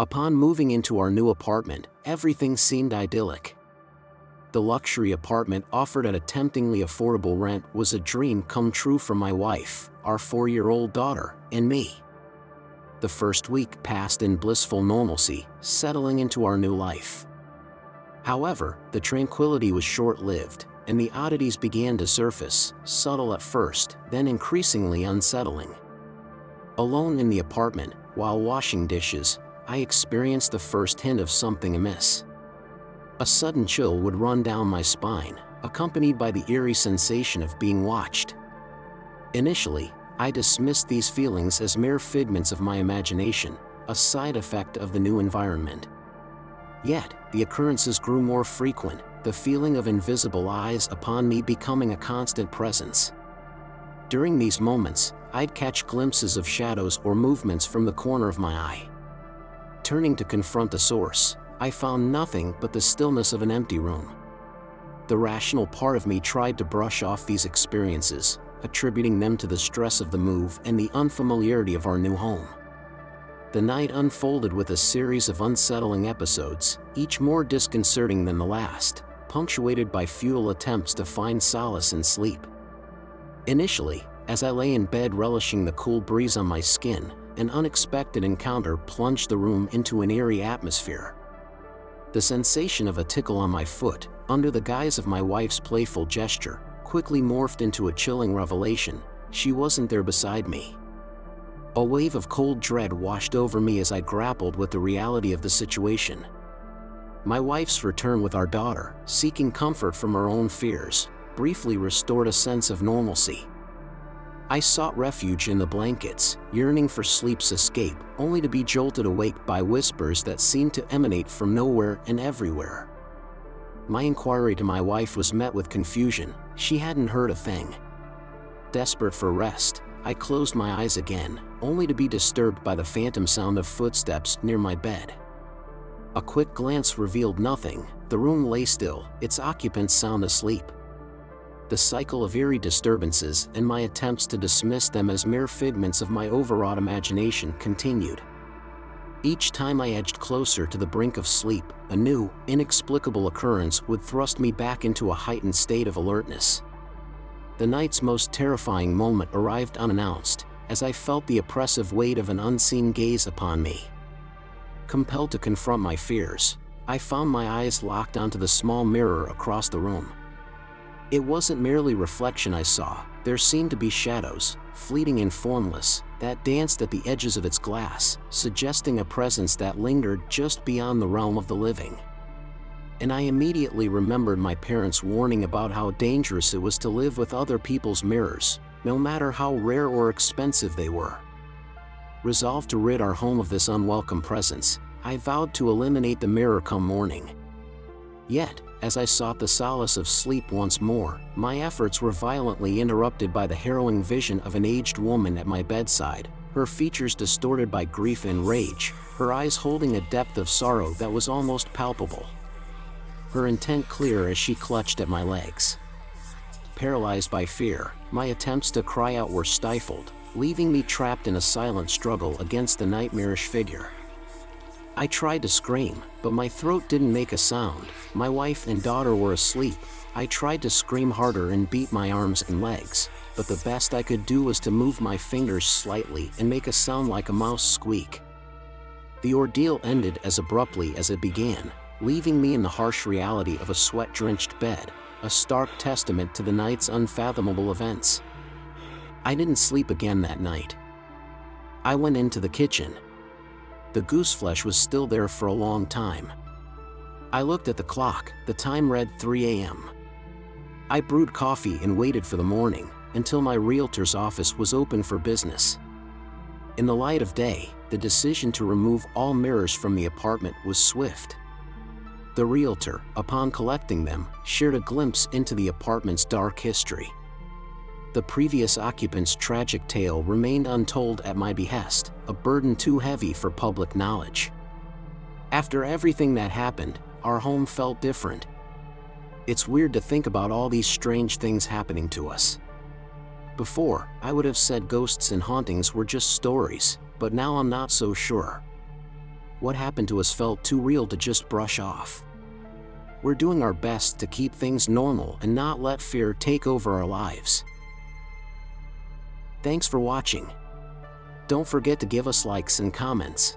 Upon moving into our new apartment, everything seemed idyllic. The luxury apartment offered at a temptingly affordable rent was a dream come true for my wife, our 4-year-old daughter, and me. The first week passed in blissful normalcy, settling into our new life. However, the tranquility was short-lived, and the oddities began to surface, subtle at first, then increasingly unsettling. Alone in the apartment, while washing dishes, I experienced the first hint of something amiss. A sudden chill would run down my spine, accompanied by the eerie sensation of being watched. Initially, I dismissed these feelings as mere figments of my imagination, a side effect of the new environment. Yet, the occurrences grew more frequent, the feeling of invisible eyes upon me becoming a constant presence. During these moments, I'd catch glimpses of shadows or movements from the corner of my eye. Turning to confront the source, I found nothing but the stillness of an empty room. The rational part of me tried to brush off these experiences, attributing them to the stress of the move and the unfamiliarity of our new home. The night unfolded with a series of unsettling episodes, each more disconcerting than the last, punctuated by futile attempts to find solace in sleep. Initially, as I lay in bed relishing the cool breeze on my skin, an unexpected encounter plunged the room into an eerie atmosphere. The sensation of a tickle on my foot, under the guise of my wife's playful gesture, quickly morphed into a chilling revelation: she wasn't there beside me. A wave of cold dread washed over me as I grappled with the reality of the situation. My wife's return with our daughter, seeking comfort from her own fears, briefly restored a sense of normalcy. I sought refuge in the blankets, yearning for sleep's escape, only to be jolted awake by whispers that seemed to emanate from nowhere and everywhere. My inquiry to my wife was met with confusion. She hadn't heard a thing. Desperate for rest, I closed my eyes again, only to be disturbed by the phantom sound of footsteps near my bed. A quick glance revealed nothing. The room lay still, its occupants sound asleep. The cycle of eerie disturbances and my attempts to dismiss them as mere figments of my overwrought imagination continued. Each time I edged closer to the brink of sleep, a new, inexplicable occurrence would thrust me back into a heightened state of alertness. The night's most terrifying moment arrived unannounced, as I felt the oppressive weight of an unseen gaze upon me. Compelled to confront my fears, I found my eyes locked onto the small mirror across the room. It wasn't merely reflection I saw. There seemed to be shadows, fleeting and formless, that danced at the edges of its glass, suggesting a presence that lingered just beyond the realm of the living. And I immediately remembered my parents' warning about how dangerous it was to live with other people's mirrors, no matter how rare or expensive they were. Resolved to rid our home of this unwelcome presence, I vowed to eliminate the mirror come morning. Yet, as I sought the solace of sleep once more, my efforts were violently interrupted by the harrowing vision of an aged woman at my bedside, her features distorted by grief and rage, her eyes holding a depth of sorrow that was almost palpable. Her intent clear as she clutched at my legs. Paralyzed by fear, my attempts to cry out were stifled, leaving me trapped in a silent struggle against the nightmarish figure. I tried to scream, but my throat didn't make a sound. My wife and daughter were asleep. I tried to scream harder and beat my arms and legs, but the best I could do was to move my fingers slightly and make a sound like a mouse squeak. The ordeal ended as abruptly as it began, leaving me in the harsh reality of a sweat-drenched bed, a stark testament to the night's unfathomable events. I didn't sleep again that night. I went into the kitchen. The gooseflesh was still there for a long time. I looked at the clock. The time read 3 a.m. I brewed coffee and waited for the morning, until my realtor's office was open for business. In the light of day, the decision to remove all mirrors from the apartment was swift. The realtor, upon collecting them, shared a glimpse into the apartment's dark history. The previous occupant's tragic tale remained untold at my behest, a burden too heavy for public knowledge. After everything that happened, our home felt different. It's weird to think about all these strange things happening to us. Before, I would have said ghosts and hauntings were just stories, but now I'm not so sure. What happened to us felt too real to just brush off. We're doing our best to keep things normal and not let fear take over our lives. Thanks for watching. Don't forget to give us likes and comments.